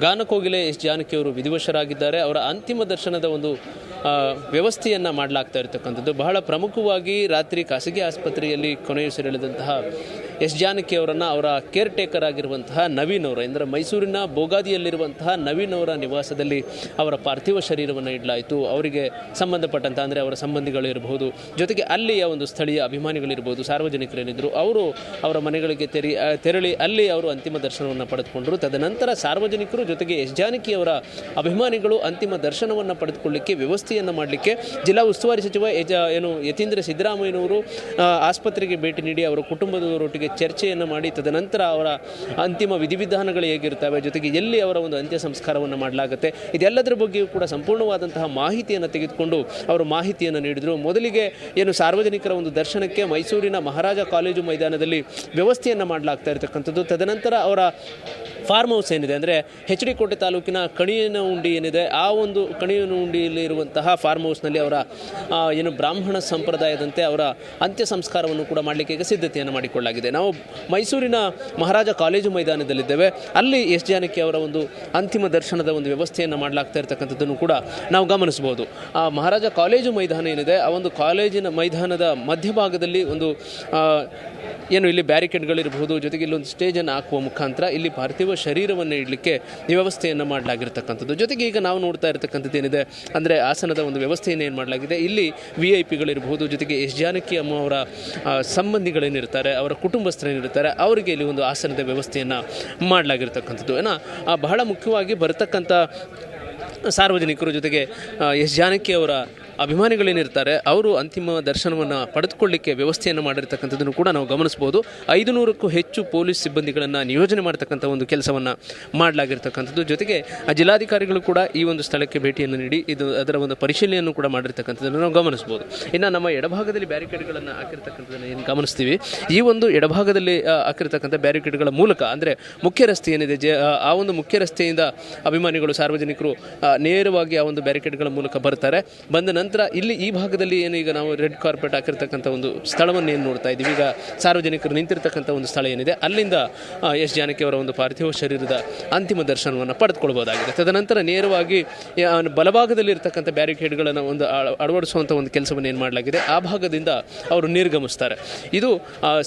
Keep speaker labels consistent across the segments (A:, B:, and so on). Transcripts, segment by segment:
A: ಗಾನಕೋಗಿಲೆ S ಜಾನಕಿಯವರು ವಿಧಿವಶರಾಗಿದ್ದಾರೆ. ಅವರ ಅಂತಿಮ ದರ್ಶನದ ಒಂದು ವ್ಯವಸ್ಥೆಯನ್ನು ಮಾಡಲಾಗ್ತಾ ಇರತಕ್ಕಂಥದ್ದು. ಬಹಳ ಪ್ರಮುಖವಾಗಿ ರಾತ್ರಿ ಖಾಸಗಿ ಆಸ್ಪತ್ರೆಯಲ್ಲಿ ಕೊನೆಯುಸಿರೆಳೆದಂತಹ ಎಸ್ ಜಾನಕಿಯವರನ್ನು ಅವರ ಕೇರ್ ಟೇಕರ್ ಆಗಿರುವಂತಹ ನವೀನ್ ಅವರು ಅಂದರೆ ಮೈಸೂರಿನ ಬೋಗಾದಿಯಲ್ಲಿರುವಂತಹ ನವೀನ್ ಅವರ ನಿವಾಸದಲ್ಲಿ ಅವರ ಪಾರ್ಥಿವ ಶರೀರವನ್ನು ಇಡಲಾಯಿತು. ಅವರಿಗೆ ಸಂಬಂಧಪಟ್ಟಂಥ ಅಂದರೆ ಅವರ ಸಂಬಂಧಿಗಳಿರಬಹುದು, ಜೊತೆಗೆ ಅಲ್ಲಿಯ ಒಂದು ಸ್ಥಳೀಯ ಅಭಿಮಾನಿಗಳಿರ್ಬೋದು, ಸಾರ್ವಜನಿಕರೇನಿದ್ದರು ಅವರು ಅವರ ಮನೆಗಳಿಗೆ ತೆರಳಿ ಅಲ್ಲಿ ಅವರು ಅಂತಿಮ ದರ್ಶನವನ್ನು ಪಡೆದುಕೊಂಡರು. ತದನಂತರ ಸಾರ್ವಜನಿಕರು ಜೊತೆಗೆ ಎಸ್ ಜಾನಕಿಯವರ ಅಭಿಮಾನಿಗಳು ಅಂತಿಮ ದರ್ಶನವನ್ನು ಪಡೆದುಕೊಳ್ಳಲಿಕ್ಕೆ ವ್ಯವಸ್ಥೆಯನ್ನು ಮಾಡಲಿಕ್ಕೆ ಜಿಲ್ಲಾ ಉಸ್ತುವಾರಿ ಸಚಿವ ಯತೀಂದ್ರ ಸಿದ್ದರಾಮಯ್ಯನವರು ಆಸ್ಪತ್ರೆಗೆ ಭೇಟಿ ನೀಡಿ ಅವರ ಕುಟುಂಬದವರೊಟ್ಟಿಗೆ ಚರ್ಚೆಯನ್ನು ಮಾಡಿ ತದನಂತರ ಅವರ ಅಂತಿಮ ವಿಧಿವಿಧಾನಗಳು ಹೇಗಿರ್ತವೆ, ಜೊತೆಗೆ ಎಲ್ಲಿ ಅವರ ಒಂದು ಅಂತ್ಯ ಸಂಸ್ಕಾರವನ್ನು ಮಾಡಲಾಗುತ್ತೆ, ಇದೆಲ್ಲದರ ಬಗ್ಗೆಯೂ ಕೂಡ ಸಂಪೂರ್ಣವಾದಂತಹ ಮಾಹಿತಿಯನ್ನು ತೆಗೆದುಕೊಂಡು ಅವರು ಮಾಹಿತಿಯನ್ನು ನೀಡಿದರು. ಮೊದಲಿಗೆ ಸಾರ್ವಜನಿಕರ ಒಂದು ದರ್ಶನಕ್ಕೆ ಮೈಸೂರಿನ ಮಹಾರಾಜ ಕಾಲೇಜು ಮೈದಾನದಲ್ಲಿ ವ್ಯವಸ್ಥೆಯನ್ನು ಮಾಡಲಾಗ್ತಾ ಇರತಕ್ಕಂಥದ್ದು. ತದನಂತರ ಅವರ ಫಾರ್ಮ್ ಹೌಸ್ ಏನಿದೆ ಅಂದರೆ HD ಕೋಟೆ ತಾಲೂಕಿನ ಕಣಿಯನಹುಂಡಿ ಏನಿದೆ, ಆ ಒಂದು ಕಣಿಯನಹುಂಡಿಯಲ್ಲಿ ಇರುವಂತಹ ಫಾರ್ಮ್ ಹೌಸ್ನಲ್ಲಿ ಅವರ ಬ್ರಾಹ್ಮಣ ಸಂಪ್ರದಾಯದಂತೆ ಅವರ ಅಂತ್ಯ ಸಂಸ್ಕಾರವನ್ನು ಕೂಡ ಮಾಡಲಿಕ್ಕೆ ಈಗ ಸಿದ್ಧತೆಯನ್ನು ಮಾಡಿಕೊಳ್ಳಲಾಗಿದೆ. ನಾವು ಮೈಸೂರಿನ ಮಹಾರಾಜ ಕಾಲೇಜು ಮೈದಾನದಲ್ಲಿದ್ದೇವೆ. ಅಲ್ಲಿ ಎಸ್ ಜಾನಕಿ ಅವರ ಒಂದು ಅಂತಿಮ ದರ್ಶನದ ಒಂದು ವ್ಯವಸ್ಥೆಯನ್ನು ಮಾಡಲಾಗ್ತಾ ಇರತಕ್ಕಂಥದ್ದನ್ನು ಕೂಡ ನಾವು ಗಮನಿಸಬಹುದು. ಆ ಮಹಾರಾಜ ಕಾಲೇಜು ಮೈದಾನ ಏನಿದೆ, ಆ ಒಂದು ಕಾಲೇಜಿನ ಮೈದಾನದ ಮಧ್ಯಭಾಗದಲ್ಲಿ ಒಂದು ಇಲ್ಲಿ ಬ್ಯಾರಿಕೇಡ್ಗಳಿರಬಹುದು, ಜೊತೆಗೆ ಇಲ್ಲೊಂದು ಸ್ಟೇಜನ್ನು ಹಾಕುವ ಮುಖಾಂತರ ಇಲ್ಲಿ ಪಾರ್ಥಿವ ಶರೀರವನ್ನು ಇಡಲಿಕ್ಕೆ ವ್ಯವಸ್ಥೆಯನ್ನು ಮಾಡಲಾಗಿರ್ತಕ್ಕಂಥದ್ದು. ಜೊತೆಗೆ ಈಗ ನಾವು ನೋಡ್ತಾ ಇರತಕ್ಕಂಥದ್ದು ಏನಿದೆ ಅಂದರೆ ಆಸನದ ಒಂದು ವ್ಯವಸ್ಥೆಯನ್ನು ಏನು ಮಾಡಲಾಗಿದೆ, ಇಲ್ಲಿ VIP ಜೊತೆಗೆ ಎಸ್ ಜಾನಕಿ ಅಮ್ಮ ಅವರ ಸಂಬಂಧಿಗಳೇನಿರ್ತಾರೆ, ಅವರ ಕುಟುಂಬಸ್ಥರೇನಿರ್ತಾರೆ, ಅವರಿಗೆ ಇಲ್ಲಿ ಒಂದು ಆಸನದ ವ್ಯವಸ್ಥೆಯನ್ನು ಮಾಡಲಾಗಿರ್ತಕ್ಕಂಥದ್ದು. ಬಹಳ ಮುಖ್ಯವಾಗಿ ಬರತಕ್ಕಂಥ ಸಾರ್ವಜನಿಕರು ಜೊತೆಗೆ ಎಸ್ ಜಾನಕಿ ಅವರ ಅಭಿಮಾನಿಗಳೇನಿರ್ತಾರೆ ಅವರು ಅಂತಿಮ ದರ್ಶನವನ್ನು ಪಡೆದುಕೊಳ್ಳಲಿಕ್ಕೆ ವ್ಯವಸ್ಥೆಯನ್ನು ಮಾಡಿರ್ತಕ್ಕಂಥದ್ದನ್ನು ಕೂಡ ನಾವು ಗಮನಿಸ್ಬೋದು. 500ಕ್ಕೂ ಹೆಚ್ಚು ಪೊಲೀಸ್ ಸಿಬ್ಬಂದಿಗಳನ್ನು ನಿಯೋಜನೆ ಮಾಡ್ತಕ್ಕಂಥ ಒಂದು ಕೆಲಸವನ್ನು ಮಾಡಲಾಗಿರ್ತಕ್ಕಂಥದ್ದು. ಜೊತೆಗೆ ಜಿಲ್ಲಾಧಿಕಾರಿಗಳು ಕೂಡ ಈ ಒಂದು ಸ್ಥಳಕ್ಕೆ ಭೇಟಿಯನ್ನು ನೀಡಿ ಅದರ ಒಂದು ಪರಿಶೀಲನೆಯನ್ನು ಕೂಡ ಮಾಡಿರ್ತಕ್ಕಂಥದ್ದನ್ನು ನಾವು ಗಮನಿಸ್ಬೋದು. ಇನ್ನು ನಮ್ಮ ಎಡಭಾಗದಲ್ಲಿ ಬ್ಯಾರಿಕೇಡ್ಗಳನ್ನು ಹಾಕಿರ್ತಕ್ಕಂಥದ್ದನ್ನು ಏನು ಗಮನಿಸ್ತೀವಿ, ಈ ಒಂದು ಎಡಭಾಗದಲ್ಲಿ ಹಾಕಿರ್ತಕ್ಕಂಥ ಬ್ಯಾರಿಕೇಡ್ಗಳ ಮೂಲಕ ಅಂದರೆ ಮುಖ್ಯ ರಸ್ತೆ ಏನಿದೆ, ಆ ಒಂದು ಮುಖ್ಯ ರಸ್ತೆಯಿಂದ ಅಭಿಮಾನಿಗಳು ಸಾರ್ವಜನಿಕರು ನೇರವಾಗಿ ಆ ಒಂದು ಬ್ಯಾರಿಕೇಡ್ಗಳ ಮೂಲಕ ಬರ್ತಾರೆ. ಬಂದ ನಂತರ ಇಲ್ಲಿ ಈ ಭಾಗದಲ್ಲಿ ಈಗ ನಾವು ರೆಡ್ ಕಾರ್ಪೆಟ್ ಹಾಕಿರ್ತಕ್ಕಂಥ ಒಂದು ಸ್ಥಳವನ್ನು ಏನು ನೋಡ್ತಾ ಇದ್ದೀವಿ, ಈಗ ಸಾರ್ವಜನಿಕರು ನಿಂತಿರ್ತಕ್ಕಂಥ ಒಂದು ಸ್ಥಳ ಏನಿದೆ, ಅಲ್ಲಿಂದ ಎಸ್ ಜಾನಕಿ ಅವರ ಒಂದು ಪಾರ್ಥಿವ ಶರೀರದ ಅಂತಿಮ ದರ್ಶನವನ್ನು ಪಡೆದುಕೊಳ್ಬೋದಾಗಿದೆ. ತದನಂತರ ನೇರವಾಗಿ ಬಲಭಾಗದಲ್ಲಿ ಇರತಕ್ಕಂಥ ಬ್ಯಾರಿಕೇಡ್ಗಳನ್ನು ಒಂದು ಅಳವಡಿಸುವಂಥ ಒಂದು ಕೆಲಸವನ್ನು ಏನು ಮಾಡಲಾಗಿದೆ, ಆ ಭಾಗದಿಂದ ಅವರು ನಿರ್ಗಮಿಸ್ತಾರೆ. ಇದು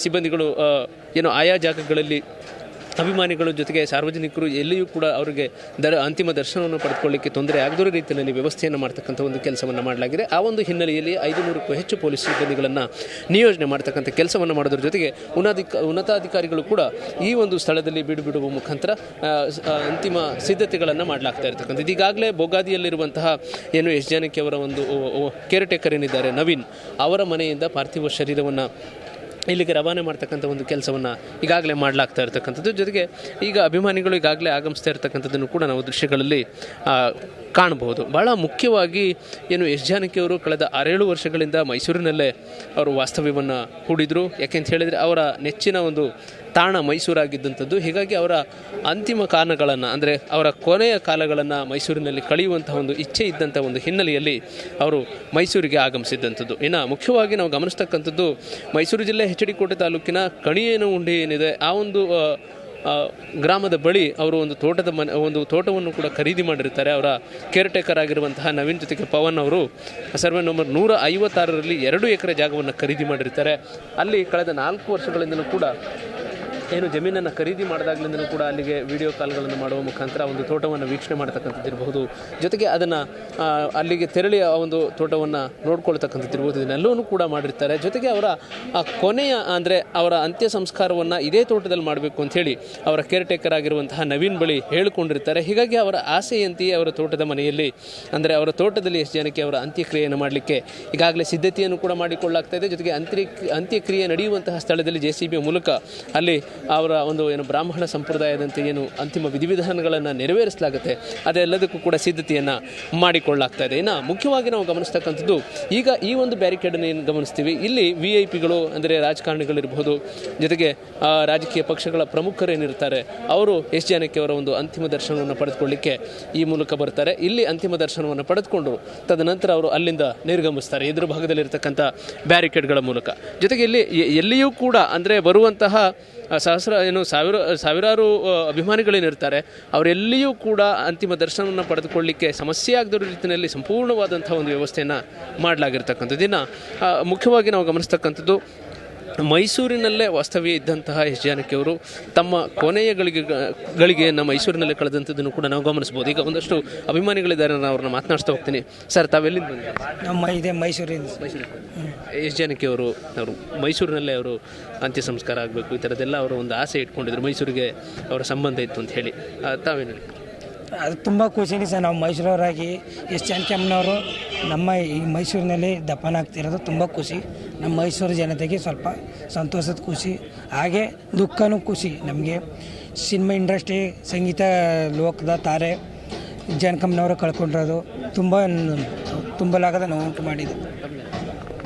A: ಸಿಬ್ಬಂದಿಗಳು ಆಯಾ ಜಾಗಗಳಲ್ಲಿ ಅಭಿಮಾನಿಗಳು ಜೊತೆಗೆ ಸಾರ್ವಜನಿಕರು ಎಲ್ಲಿಯೂ ಕೂಡ ಅವರಿಗೆ ಅಂತಿಮ ದರ್ಶನವನ್ನು ಪಡೆದುಕೊಳ್ಳಲಿಕ್ಕೆ ತೊಂದರೆ ಆಗದ ರೀತಿಯಲ್ಲಿ ವ್ಯವಸ್ಥೆಯನ್ನು ಮಾಡ್ತಕ್ಕಂಥ ಒಂದು ಕೆಲಸವನ್ನು ಮಾಡಲಾಗಿದೆ. ಆ ಒಂದು ಹಿನ್ನೆಲೆಯಲ್ಲಿ 500ಕ್ಕೂ ಹೆಚ್ಚು ಪೊಲೀಸ್ ಸಿಬ್ಬಂದಿಗಳನ್ನು ನಿಯೋಜನೆ ಮಾಡ್ತಕ್ಕಂಥ ಕೆಲಸವನ್ನು ಮಾಡೋದ್ರ ಜೊತೆಗೆ ಉನ್ನತಾಧಿಕಾರಿಗಳು ಕೂಡ ಈ ಒಂದು ಸ್ಥಳದಲ್ಲಿ ಬಿಡುವ ಮುಖಾಂತರ ಅಂತಿಮ ಸಿದ್ಧತೆಗಳನ್ನು ಮಾಡಲಾಗ್ತಾ ಇರ್ತಕ್ಕಂಥದ್ದು. ಈಗಾಗಲೇ ಬೋಗಾದಿಯಲ್ಲಿರುವಂತಹ ಎಸ್ ಜಾನಕಿ ಅವರ ಒಂದು ಕೇರ್ ಟೇಕರ್ ಏನಿದ್ದಾರೆ ನವೀನ್, ಅವರ ಮನೆಯಿಂದ ಪಾರ್ಥಿವ ಶರೀರವನ್ನು ಇಲ್ಲಿಗೆ ರವಾನೆ ಮಾಡ್ತಕ್ಕಂಥ ಒಂದು ಕೆಲಸವನ್ನು ಈಗಾಗಲೇ ಮಾಡಲಾಗ್ತಾ ಇರತಕ್ಕಂಥದ್ದು. ಜೊತೆಗೆ ಈಗ ಅಭಿಮಾನಿಗಳು ಈಗಾಗಲೇ ಆಗಮಿಸ್ತಾ ಇರತಕ್ಕಂಥದ್ದನ್ನು ಕೂಡ ನಾವು ದೃಶ್ಯಗಳಲ್ಲಿ ಕಾಣಬಹುದು. ಭಾಳ ಮುಖ್ಯವಾಗಿ ಎಸ್ ಜಾನಕಿಯವರು ಕಳೆದ 6-7 ವರ್ಷಗಳಿಂದ ಮೈಸೂರಿನಲ್ಲೇ ಅವರು ವಾಸ್ತವ್ಯವನ್ನು ಹೂಡಿದರು. ಯಾಕೆಂತ ಹೇಳಿದರೆ ಅವರ ನೆಚ್ಚಿನ ಒಂದು ತಾಣ ಮೈಸೂರಾಗಿದ್ದಂಥದ್ದು. ಹೀಗಾಗಿ ಅವರ ಅಂತಿಮ ಕಾಲಗಳನ್ನು ಅಂದರೆ ಅವರ ಕೊನೆಯ ಕಾಲಗಳನ್ನು ಮೈಸೂರಿನಲ್ಲಿ ಕಳೆಯುವಂತಹ ಒಂದು ಇಚ್ಛೆ ಇದ್ದಂಥ ಒಂದು ಹಿನ್ನೆಲೆಯಲ್ಲಿ ಅವರು ಮೈಸೂರಿಗೆ ಆಗಮಿಸಿದ್ದಂಥದ್ದು. ಇನ್ನು ಮುಖ್ಯವಾಗಿ ನಾವು ಗಮನಿಸ್ತಕ್ಕಂಥದ್ದು ಮೈಸೂರು ಜಿಲ್ಲೆ HD ಕೋಟೆ ತಾಲೂಕಿನ ಕಣಿಯನಹುಂಡಿ ಏನಿದೆ, ಆ ಒಂದು ಗ್ರಾಮದ ಬಳಿ ಅವರು ಒಂದು ತೋಟವನ್ನು ಕೂಡ ಖರೀದಿ ಮಾಡಿರ್ತಾರೆ. ಅವರ ಕೇರ್ ಟೇಕರ್ ಆಗಿರುವಂತಹ ನವೀನ್ ಜೊತೆಗೆ ಪವನ್ ಅವರು ಸರ್ವೆ ನಂಬರ್ 156ರಲ್ಲಿ 2 ಎಕರೆ ಜಾಗವನ್ನು ಖರೀದಿ ಮಾಡಿರ್ತಾರೆ. ಅಲ್ಲಿ ಕಳೆದ 4 ವರ್ಷಗಳಿಂದಲೂ ಕೂಡ ಜಮೀನನ್ನು ಖರೀದಿ ಮಾಡಿದಾಗಲಿಂದಲೂ ಕೂಡ ಅಲ್ಲಿಗೆ ವಿಡಿಯೋ ಕಾಲ್ಗಳನ್ನು ಮಾಡುವ ಮುಖಾಂತರ ಒಂದು ತೋಟವನ್ನು ವೀಕ್ಷಣೆ ಮಾಡ್ತಕ್ಕಂಥದ್ದಿರ್ಬಹುದು, ಜೊತೆಗೆ ಅದನ್ನು ಅಲ್ಲಿಗೆ ತೆರಳಿ ಆ ಒಂದು ತೋಟವನ್ನು ನೋಡ್ಕೊಳ್ತಕ್ಕಂಥದ್ದಿರ್ಬೋದು, ಇದನ್ನೆಲ್ಲವೂ ಕೂಡ ಮಾಡಿರ್ತಾರೆ. ಜೊತೆಗೆ ಅವರ ಕೊನೆಯ ಅಂದರೆ ಅವರ ಅಂತ್ಯ ಸಂಸ್ಕಾರವನ್ನು ಇದೇ ತೋಟದಲ್ಲಿ ಮಾಡಬೇಕು ಅಂಥೇಳಿ ಅವರ ಕೇರ್ ಟೇಕರ್ ಆಗಿರುವಂತಹ ನವೀನ್ ಬಳಿ ಹೇಳಿಕೊಂಡಿರ್ತಾರೆ. ಹೀಗಾಗಿ ಅವರ ಆಸೆಯಂತೆಯೇ ಅವರ ತೋಟದ ಮನೆಯಲ್ಲಿ ಅಂದರೆ ಅವರ ತೋಟದಲ್ಲಿ ಎಸ್ ಜಾನಕಿ ಅವರ ಅಂತ್ಯಕ್ರಿಯೆಯನ್ನು ಮಾಡಲಿಕ್ಕೆ ಈಗಾಗಲೇ ಸಿದ್ಧತೆಯನ್ನು ಕೂಡ ಮಾಡಿಕೊಳ್ಳಲಾಗ್ತಾ ಇದೆ. ಜೊತೆಗೆ ಅಂತ್ಯಕ್ರಿಯೆ ನಡೆಯುವಂತಹ ಸ್ಥಳದಲ್ಲಿ JCB ಮೂಲಕ ಅಲ್ಲಿ ಅವರ ಒಂದು ಬ್ರಾಹ್ಮಣ ಸಂಪ್ರದಾಯದಂತೆ ಅಂತಿಮ ವಿಧಿವಿಧಾನಗಳನ್ನು ನೆರವೇರಿಸಲಾಗುತ್ತೆ, ಅದೆಲ್ಲದಕ್ಕೂ ಕೂಡ ಸಿದ್ಧತೆಯನ್ನು ಮಾಡಿಕೊಳ್ಳಲಾಗ್ತಾ ಇದೆ. ಇನ್ನು ಮುಖ್ಯವಾಗಿ ನಾವು ಗಮನಿಸ್ತಕ್ಕಂಥದ್ದು ಈಗ ಈ ಒಂದು ಬ್ಯಾರಿಕೇಡನ್ನು ಏನು ಗಮನಿಸ್ತೀವಿ, ಇಲ್ಲಿ VIP ಅಂದರೆ ರಾಜಕಾರಣಿಗಳಿರ್ಬೋದು, ಜೊತೆಗೆ ರಾಜಕೀಯ ಪಕ್ಷಗಳ ಪ್ರಮುಖರೇನಿರ್ತಾರೆ ಅವರು ಎಸ್ ಜಾನಕಿ ಅವರ ಒಂದು ಅಂತಿಮ ದರ್ಶನವನ್ನು ಪಡೆದುಕೊಳ್ಳಲಿಕ್ಕೆ ಈ ಮೂಲಕ ಬರ್ತಾರೆ. ಇಲ್ಲಿ ಅಂತಿಮ ದರ್ಶನವನ್ನು ಪಡೆದುಕೊಂಡು ತದನಂತರ ಅವರು ಅಲ್ಲಿಂದ ನಿರ್ಗಮಿಸ್ತಾರೆ ಎದುರು ಭಾಗದಲ್ಲಿರ್ತಕ್ಕಂಥ ಬ್ಯಾರಿಕೇಡ್ಗಳ ಮೂಲಕ. ಜೊತೆಗೆ ಇಲ್ಲಿ ಎಲ್ಲಿಯೂ ಕೂಡ ಅಂದರೆ ಬರುವಂತಹ ಸಾವಿರಾರು ಅಭಿಮಾನಿಗಳೇನಿರ್ತಾರೆ ಅವರೆಲ್ಲಿಯೂ ಕೂಡ ಅಂತಿಮ ದರ್ಶನವನ್ನು ಪಡೆದುಕೊಳ್ಳಿಕ್ಕೆ ಸಮಸ್ಯೆ ಆಗದಿರೋ ರೀತಿಯಲ್ಲಿ ಸಂಪೂರ್ಣವಾದಂಥ ಒಂದು ವ್ಯವಸ್ಥೆಯನ್ನು ಮಾಡಲಾಗಿರ್ತಕ್ಕಂಥದ್ದು. ಇನ್ನು ಮುಖ್ಯವಾಗಿ ನಾವು ಗಮನಿಸ್ತಕ್ಕಂಥದ್ದು ಮೈಸೂರಿನಲ್ಲೇ ವಾಸ್ತವ್ಯ ಇದ್ದಂತಹ ಎಸ್ ಜಾನಕಿ ಅವರು ತಮ್ಮ ಕೊನೆಯ ಗಳಿಗೆಯನ್ನು ಮೈಸೂರಿನಲ್ಲೇ ಕಳೆದಂಥದ್ದನ್ನು ಕೂಡ ನಾವು ಗಮನಿಸ್ಬೋದು. ಈಗ ಒಂದಷ್ಟು ಅಭಿಮಾನಿಗಳಿದ್ದಾರೆ, ನಾನು ಅವ್ರನ್ನ ಮಾತನಾಡಿಸ್ತಾ ಹೋಗ್ತೀನಿ. ಸರ್, ತಾವೆಲ್ಲಿಂದ ಬಂದಿದ್ದೀರಿ?
B: ಮೈಸೂರಿನ.
A: ಎಸ್ ಜಾನಕಿ ಅವರು ಮೈಸೂರಿನಲ್ಲೇ ಅವರು ಅಂತ್ಯ ಸಂಸ್ಕಾರ ಆಗಬೇಕು, ಈ ಥರದ್ದೆಲ್ಲ ಅವರು ಒಂದು ಆಸೆ ಇಟ್ಕೊಂಡಿದ್ರು, ಮೈಸೂರಿಗೆ ಅವರ ಸಂಬಂಧ ಇತ್ತು ಅಂತ ಹೇಳಿ. ತಾವೇನು ಹೇಳಿ?
B: ಅದು ತುಂಬ ಖುಷಿನಿ ಸರ್. ನಾವು ಮೈಸೂರವರಾಗಿ ಎಸ್ ಜಾನಕಿ ಅಮ್ಮನವರು ನಮ್ಮ ಈ ಮೈಸೂರಿನಲ್ಲಿ ದಫನ ಆಗ್ತಿರೋದು ತುಂಬ ಖುಷಿ. ನಮ್ಮ ಮೈಸೂರು ಜನತೆಗೆ ಸ್ವಲ್ಪ ಸಂತೋಷದ ಖುಷಿ, ಹಾಗೆ ದುಃಖನೂ ಖುಷಿ. ನಮಗೆ ಸಿನಿಮಾ ಇಂಡಸ್ಟ್ರಿ, ಸಂಗೀತ ಲೋಕದ ತಾರೆ ಜಾನಕಮ್ಮನವರು ಕಳ್ಕೊಂಡಿರೋದು ತುಂಬಲಾಗದ ನೋವುಂಟು ಮಾಡಿದೆ.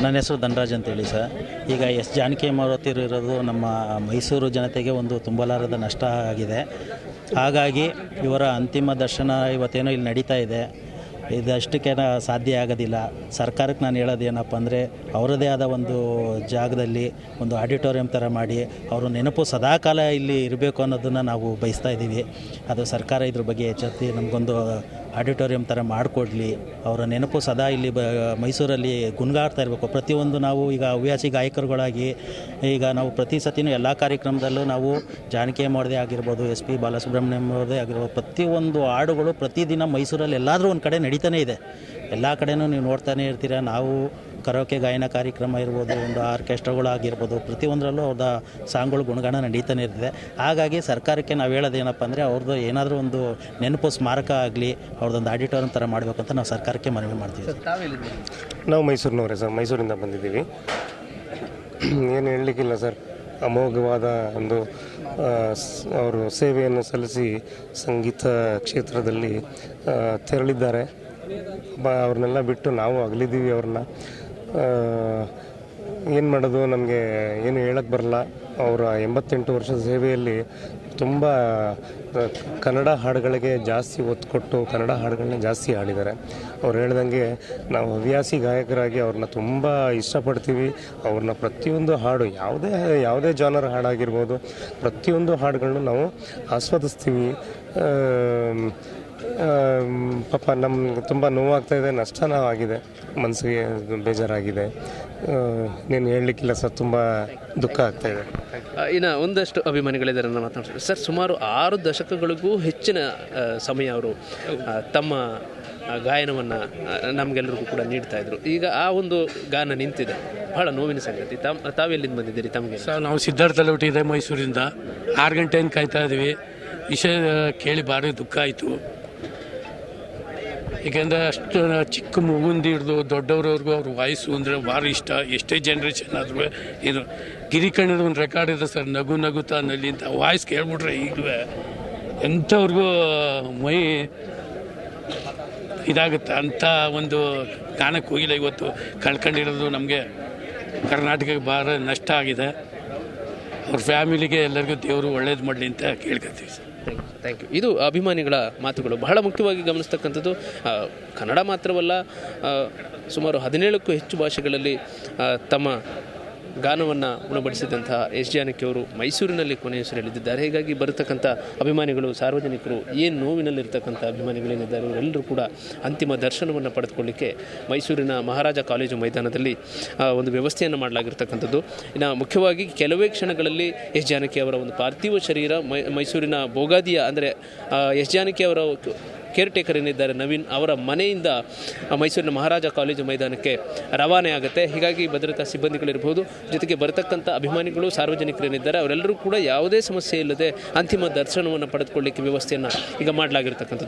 C: ನನ್ನ ಹೆಸರು ಧನರಾಜ್ ಅಂತೇಳಿ ಸರ್. ಈಗ ಎಸ್ ಜಾನಕಿ ಅಮ್ಮರತಿರೋದು ನಮ್ಮ ಮೈಸೂರು ಜನತೆಗೆ ಒಂದು ತುಂಬಲಾರದ ನಷ್ಟ ಆಗಿದೆ. ಹಾಗಾಗಿ ಇವರ ಅಂತಿಮ ದರ್ಶನ ಇವತ್ತೇನೋ ಇಲ್ಲಿ ನಡೀತಾ ಇದೆ. ಇದಷ್ಟಕ್ಕೆ ಸಾಧ್ಯ ಆಗೋದಿಲ್ಲ. ಸರ್ಕಾರಕ್ಕೆ ನಾನು ಹೇಳೋದೇನಪ್ಪ ಅಂದರೆ, ಅವರದೇ ಆದ ಒಂದು ಜಾಗದಲ್ಲಿ ಒಂದು ಆಡಿಟೋರಿಯಂ ಥರ ಮಾಡಿ ಅವರು ನೆನಪು ಸದಾಕಾಲ ಇಲ್ಲಿ ಇರಬೇಕು ಅನ್ನೋದನ್ನು ನಾವು ಬಯಸ್ತಾ ಇದ್ದೀವಿ. ಅದು ಸರ್ಕಾರ ಇದ್ರ ಬಗ್ಗೆ ಎಚ್ಚೆತ್ತು ನಮಗೊಂದು ಆಡಿಟೋರಿಯಂ ಥರ ಮಾಡಿಕೊಡ್ಲಿ. ಅವರ ನೆನಪು ಸದಾ ಇಲ್ಲಿ ಮೈಸೂರಲ್ಲಿ ಗುಣಗಾಡ್ತಾ ಇರಬೇಕು. ಪ್ರತಿಯೊಂದು ನಾವು ಈಗ ಹವ್ಯಾಸಿ ಗಾಯಕರುಗಳಾಗಿ ಈಗ ನಾವು ಪ್ರತಿ ಸತಿನೂ ಎಲ್ಲ ಕಾರ್ಯಕ್ರಮದಲ್ಲೂ ನಾವು ಜಾನಕಿ ಅಮ್ಮವ್ರದ್ದೇ ಆಗಿರ್ಬೋದು, ಎಸ್ ಪಿ ಬಾಲಸುಬ್ರಹ್ಮಣ್ಯಂ ಅವ್ರದ್ದೇ ಆಗಿರ್ಬೋದು, ಪ್ರತಿಯೊಂದು ಹಾಡುಗಳು ಪ್ರತಿದಿನ ಮೈಸೂರಲ್ಲಿ ಎಲ್ಲಾದರೂ ಒಂದು ಕಡೆ ನಡೀತಾನೆ ಇದೆ. ಎಲ್ಲ ಕಡೆನೂ ನೀವು ನೋಡ್ತಾನೆ ಇರ್ತೀರ. ನಾವು ಕರೋಕೆ ಗಾಯನ ಕಾರ್ಯಕ್ರಮ ಇರ್ಬೋದು, ಒಂದು ಆರ್ಕೆಸ್ಟ್ರಾಗಳಾಗಿರ್ಬೋದು, ಪ್ರತಿಯೊಂದರಲ್ಲೂ ಅವ್ರದ್ದು ಸಾಂಗ್ಗಳು ಗುಣಗಾನ ನಡೀತಾನೆ ಇರ್ತದೆ. ಹಾಗಾಗಿ ಸರ್ಕಾರಕ್ಕೆ ನಾವು ಹೇಳೋದೇನಪ್ಪ ಅಂದರೆ, ಅವ್ರದ್ದು ಏನಾದರೂ ಒಂದು ನೆನಪು ಸ್ಮಾರಕ ಆಗಲಿ, ಅವ್ರದ್ದೊಂದು ಆಡಿಟೋರಿಯಂ ಥರ ಮಾಡಬೇಕು ಅಂತ ನಾವು ಸರ್ಕಾರಕ್ಕೆ ಮನವಿ ಮಾಡ್ತೀವಿ.
D: ನಾವು ಮೈಸೂರಿನವರೇ ಸರ್, ಮೈಸೂರಿಂದ ಬಂದಿದ್ದೀವಿ. ಏನು ಹೇಳಲಿಕ್ಕಿಲ್ಲ ಸರ್. ಅಮೋಘವಾದ ಒಂದು ಅವರು ಸೇವೆಯನ್ನು ಸಲ್ಲಿಸಿ ಸಂಗೀತ ಕ್ಷೇತ್ರದಲ್ಲಿ ತೆರಳಿದ್ದಾರೆ. ಅವ್ರನ್ನೆಲ್ಲ ಬಿಟ್ಟು ನಾವು ಅಗಲಿದ್ದೀವಿ ಅವ್ರನ್ನ. ಏನು ಮಾಡೋದು, ನಮಗೆ ಏನು ಹೇಳಕ್ಕೆ ಬರಲ್ಲ. ಅವರ 88 ವರ್ಷದ ಸೇವೆಯಲ್ಲಿ ತುಂಬ ಕನ್ನಡ ಹಾಡುಗಳಿಗೆ ಜಾಸ್ತಿ ಒತ್ತು ಕೊಟ್ಟು ಕನ್ನಡ ಹಾಡುಗಳನ್ನ ಜಾಸ್ತಿ ಹಾಡಿದ್ದಾರೆ. ಅವ್ರು ಹೇಳ್ದಂಗೆ ನಾವು ಹವ್ಯಾಸಿ ಗಾಯಕರಾಗಿ ಅವ್ರನ್ನ ತುಂಬ ಇಷ್ಟಪಡ್ತೀವಿ. ಅವ್ರನ್ನ ಪ್ರತಿಯೊಂದು ಹಾಡು, ಯಾವುದೇ ಜಾನರ್ ಹಾಡಾಗಿರ್ಬೋದು, ಪ್ರತಿಯೊಂದು ಹಾಡುಗಳನ್ನೂ ನಾವು ಆಸ್ವಾದಿಸ್ತೀವಿ. ಪಾಪ ನಮ್ಗೆ ತುಂಬ ನೋವಾಗ್ತಾಯಿದೆ, ನಷ್ಟನೂ ಆಗಿದೆ, ಮನಸ್ಸಿಗೆ ಬೇಜಾರಾಗಿದೆ. ನೀನು ಹೇಳಲಿಕ್ಕಿಲ್ಲ ಸರ್, ತುಂಬ ದುಃಖ ಆಗ್ತಾಯಿದೆ.
A: ಇನ್ನು ಒಂದಷ್ಟು ಅಭಿಮಾನಿಗಳಿದ್ದಾರೆ, ನಾನು ಮಾತನಾಡ್ತೀನಿ. ಸರ್, ಸುಮಾರು 6 ದಶಕಗಳಿಗೂ ಹೆಚ್ಚಿನ ಸಮಯ ಅವರು ತಮ್ಮ ಗಾಯನವನ್ನು ನಮಗೆಲ್ಲರಿಗೂ ಕೂಡ ನೀಡ್ತಾಯಿದ್ರು. ಈಗ ಆ ಒಂದು ಗಾನ ನಿಂತಿದೆ, ಬಹಳ ನೋವಿನ ಸಂಗತಿ. ತಾವೆಲ್ಲಿಂದ ಬಂದಿದ್ದೀರಿ? ತಮಗೆ?
E: ಸರ್, ನಾವು ಸಿದ್ಧಾರ್ಥಲ್ಲಿ ಹುಟ್ಟಿದೆ, ಮೈಸೂರಿಂದ. 6 ಗಂಟೆಯಿಂದ ಕಾಯ್ತಾ ಇದ್ದೀವಿ. ವಿಷಯ ಕೇಳಿ ಭಾರಿ ದುಃಖ ಆಯಿತು. ಏಕೆಂದರೆ ಅಷ್ಟು ಚಿಕ್ಕ ಮಗುಂದು ಹಿಡಿದು ದೊಡ್ಡವ್ರವ್ರಿಗೂ ಅವ್ರ ವಾಯ್ಸು ಅಂದರೆ ಭಾರಿ ಇಷ್ಟ. ಎಷ್ಟೇ ಜನ್ರೇಷನ್ ಆದರೂ ಇದು ಗಿರಿಕಣ್ಣದ ಒಂದು ರೆಕಾರ್ಡ್ ಇದೆ ಸರ್, ನಗು ನಗುತ್ತಾ ನಲ್ಲಿ ಅಂತ. ವಾಯ್ಸ್ ಕೇಳ್ಬಿಟ್ರೆ ಈಗಲೂ ಎಂಥವ್ರಿಗೂ ಮೈ ಇದಾಗುತ್ತೆ. ಅಂಥ ಒಂದು ಗಾನಕ್ಕೆ ಹೋಗಿಲ್ಲ. ಇವತ್ತು ಕಳ್ಕೊಂಡಿರೋದು ನಮಗೆ ಕರ್ನಾಟಕಕ್ಕೆ ಭಾಳ ನಷ್ಟ ಆಗಿದೆ. ಅವ್ರ ಫ್ಯಾಮಿಲಿಗೆ ಎಲ್ಲರಿಗೂ ದೇವರು ಒಳ್ಳೇದು ಮಾಡಲಿ ಅಂತ ಕೇಳ್ಕೊತೀವಿ ಸರ್.
A: Thank you. ಇದು ಅಭಿಮಾನಿಗಳ ಮಾತುಗಳು. ಬಹಳ ಮುಖ್ಯವಾಗಿ ಗಮನಿಸ್ತಕ್ಕಂಥದ್ದು, ಕನ್ನಡ ಮಾತ್ರವಲ್ಲ, ಸುಮಾರು 17ಕ್ಕೂ ಹೆಚ್ಚು ಭಾಷೆಗಳಲ್ಲಿ ತಮ್ಮ ಗಾನವನ್ನು ಉಣಬಡಿಸಿದಂತಹ ಎಸ್ ಜಾನಕಿ ಅವರು ಮೈಸೂರಿನಲ್ಲಿ ಕೊನೆಯುಸಿರೆಳೆದಿದ್ದಾರೆ. ಹೀಗಾಗಿ ಬರತಕ್ಕಂಥ ಅಭಿಮಾನಿಗಳು, ಸಾರ್ವಜನಿಕರು, ಏನು ನೋವಿನಲ್ಲಿರ್ತಕ್ಕಂಥ ಅಭಿಮಾನಿಗಳೇನಿದ್ದಾರೆ, ಇವರೆಲ್ಲರೂ ಕೂಡ ಅಂತಿಮ ದರ್ಶನವನ್ನು ಪಡೆದುಕೊಳ್ಳಿಕ್ಕೆ ಮೈಸೂರಿನ ಮಹಾರಾಜ ಕಾಲೇಜು ಮೈದಾನದಲ್ಲಿ ಒಂದು ವ್ಯವಸ್ಥೆಯನ್ನು ಮಾಡಲಾಗಿರ್ತಕ್ಕಂಥದ್ದು. ಇನ್ನು ಮುಖ್ಯವಾಗಿ ಕೆಲವೇ ಕ್ಷಣಗಳಲ್ಲಿ ಎಸ್ ಜಾನಕಿ ಅವರ ಒಂದು ಪಾರ್ಥಿವ ಶರೀರ ಮೈಸೂರಿನ ಬೋಗಾದಿಯ, ಅಂದರೆ ಎಸ್ ಜಾನಕಿ ಅವರ ಕೇರ್ ಟೇಕರ್ ಏನಿದ್ದಾರೆ ನವೀನ್, ಅವರ ಮನೆಯಿಂದ ಮೈಸೂರಿನ ಮಹಾರಾಜ ಕಾಲೇಜು ಮೈದಾನಕ್ಕೆ ರವಾನೆ ಆಗುತ್ತೆ. ಹೀಗಾಗಿ ಭದ್ರತಾ ಸಿಬ್ಬಂದಿಗಳಿರ್ಬೋದು, ಜೊತೆಗೆ ಬರತಕ್ಕಂಥ ಅಭಿಮಾನಿಗಳು, ಸಾರ್ವಜನಿಕರೇನಿದ್ದಾರೆ ಅವರೆಲ್ಲರೂ ಕೂಡ ಯಾವುದೇ ಸಮಸ್ಯೆ ಇಲ್ಲದೆ ಅಂತಿಮ ದರ್ಶನವನ್ನು ಪಡೆದುಕೊಳ್ಳಿಕ್ಕೆ ವ್ಯವಸ್ಥೆಯನ್ನು ಈಗ ಮಾಡಲಾಗಿರ್ತಕ್ಕಂಥದ್ದು.